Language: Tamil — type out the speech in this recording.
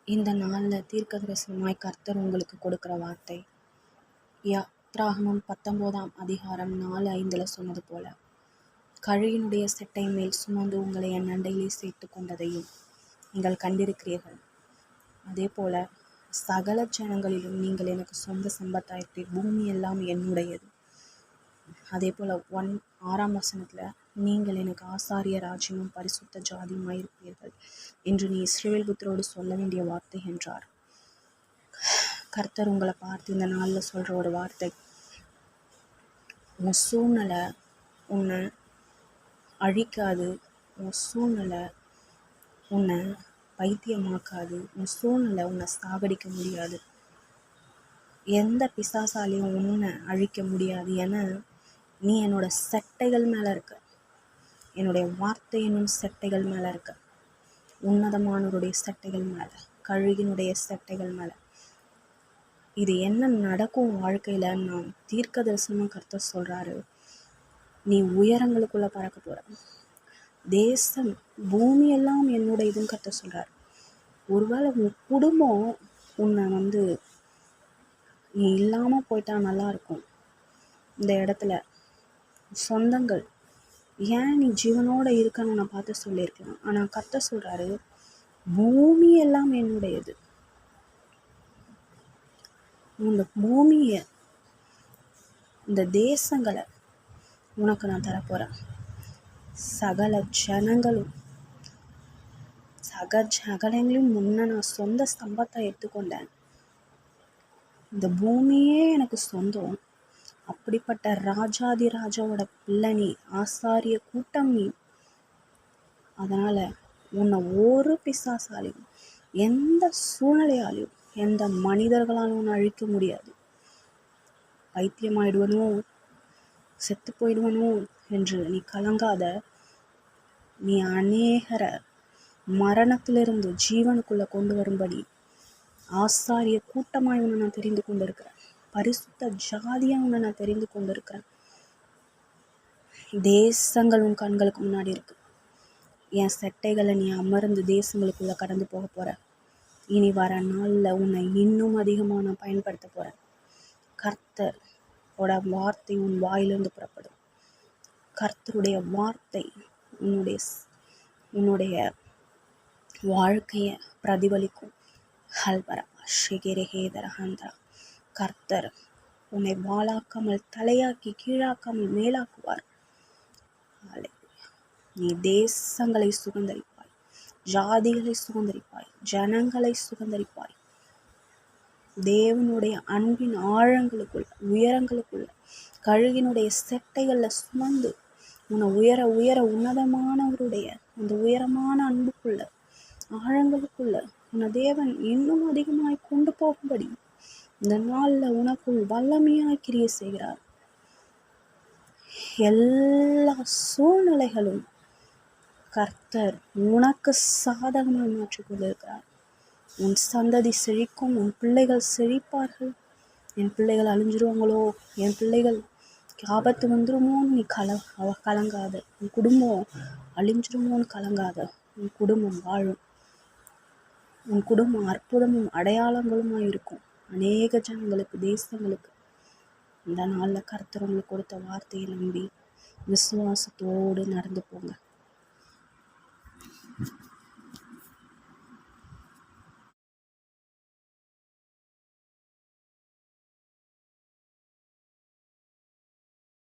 இந்த நாளில் தீர்க்கதரிசனமாய் கர்த்தர் உங்களுக்கு கொடுக்குற வார்த்தை யாத்ராகமம் 19ஆம் அதிகாரம் 4:5 சொன்னது போல, கழுகினுடைய செட்டை மேல் சுமந்து உங்களை என் அண்டையிலே சேர்த்து கொண்டதையும் நீங்கள் கண்டிருக்கிறீர்கள். அதே போல சகல ஜனங்களிலும் நீங்கள் எனக்கு சொந்த சம்பத்தாயிருப்பீர், பூமி எல்லாம் என்னுடையது. அதே போல் 6ஆம் வசனத்தில், நீங்கள் எனக்கு ஆசாரிய ராஜ்யமும் பரிசுத்த ஜாதியுமாயிருப்பீர்கள் என்று நீ இஸ்ரவேல் புத்திரோடு சொல்ல வேண்டிய வார்த்தை என்றார். கர்த்தர் உங்களை பார்த்து இந்த நாளில் சொல்கிற ஒரு வார்த்தை, உன் சூழ்நிலை உன்னை அழிக்காது, உன் சூழ்நிலை உன்னை பைத்தியமாக்காது, உன் சூழ்நிலை உன்னை சாகடிக்க முடியாது, எந்த பிசாசாலையும் உன்னை அழிக்க முடியாது. ஏன்னா நீ என்னோட செட்டைகள் மேலே இருக்க, என்னுடைய வார்த்தை என்னும் செட்டைகள் மேலே இருக்க, உன்னதமானவருடைய செட்டைகள் மேலே, கழுகினுடைய செட்டைகள் மேலே. இது என்ன நடக்கும் வாழ்க்கையில்? நான் தீர்க்க தரிசனமாக கர்த்தர் சொல்கிறாரு, நீ உயரங்களுக்குள்ளே பறக்க போகிற. தேசம் பூமியெல்லாம் என்னோட இதுன்னு கர்த்தர் சொல்கிறார். ஒருவேளை உன் குடும்பம் உன்னை நீ இல்லாமல் போயிட்டா நல்லா இருக்கும். இந்த இடத்துல சொந்தங்கள் ஏன் நீ ஜீவனோட இருக்கன்னு உன்னை பார்த்து சொல்லியிருக்கலாம். ஆனால் கர்த்தர் சொல்கிறாரு, பூமி எல்லாம் என்னுடையது. இந்த பூமியை, இந்த தேசங்களை உனக்கு நான் தரப்போகிறேன். சகல ஜனங்களையும் முன்ன நான் சொந்த ஸ்தம்பத்தை எடுத்துக்கொண்டேன். இந்த பூமியே எனக்கு சொந்தம். அப்படிப்பட்ட ராஜாதி ராஜாவோட பிள்ளை நீ, ஆசாரிய கூட்டம் நீ. அதனால உன்னை ஒரு பிசாசாலையும், எந்த சூழ்நிலையாலையும், எந்த மனிதர்களாலும் உன்னை அழிக்க முடியாது. பைத்தியமாயிடுவனோ, செத்து போயிடுவனோ என்று நீ கலங்காத. நீ அநேகரை மரணத்திலிருந்து ஜீவனுக்குள்ள கொண்டு வரும்படி ஆசாரிய கூட்டமாய் உன்னை நான் தெரிந்து கொண்டிருக்கிறேன். பரிசுத்த ஜாதியா உன்னை நான் தெரிந்து கொண்டிருக்கிறேன். தேசங்கள் உன் கண்களுக்கு முன்னாடி இருக்கு. என் செட்டைகளை நீ அமர்ந்து தேசங்களுக்குள்ள கடந்து போக போற. இனி வர நாளில் உன்னை இன்னும் அதிகமாக நான் பயன்படுத்த போறேன். கர்த்தரோட வார்த்தை உன் வாயிலிருந்து புறப்படும். கர்த்தருடைய வார்த்தை உன்னுடைய வாழ்க்கையை பிரதிபலிக்கும். கர்த்தர் உன்னை வாளாக்காமல் தலையாக்கி, கீழாக்காமல் மேலாக்குவார். நீ தேசங்களை சுதந்தரிப்பாய், ஜாதிகளை சுதந்தரிப்பாய், ஜனங்களை சுதந்தரிப்பாய். தேவனுடைய அன்பின் ஆழங்களுக்குள்ள, உயரங்களுக்குள்ள, கழுகினுடைய செட்டைகளில் சுமந்து உன்னை உயர உயர உன்னதமானவருடைய அந்த உயரமான அன்புக்குள்ள, ஆழங்களுக்குள்ள உன்னை தேவன் இன்னும் அதிகமாய் கொண்டு போகும்படி இந்த நாளில் உனக்குள் வல்லமையாய் கிரியை செய்கிறார். எல்லா சூழ்நிலைகளும் கர்த்தர் உனக்கு சாதகமாக மாற்றிக் கொண்டிருக்கிறார். உன் சந்ததி செழிக்கும், உன் பிள்ளைகள் செழிப்பார்கள். என் பிள்ளைகள் அழிஞ்சிருவாங்களோ, என் பிள்ளைகள் ஆபத்து வந்துருமோன்னு நீ கலங்காத. உன் குடும்பம் அழிஞ்சிருமோன்னு கலங்காத. உன் குடும்பம் வாழும். உன் குடும்பம் அற்புதமும் அடையாளங்களுமா இருக்கும் அநேக ஜனங்களுக்கு, தேசங்களுக்கு. இந்த நாளில் கர்த்தர் உங்களுக்கு கொடுத்த வார்த்தையை நம்பி விசுவாசத்தோடு நடந்து போங்க.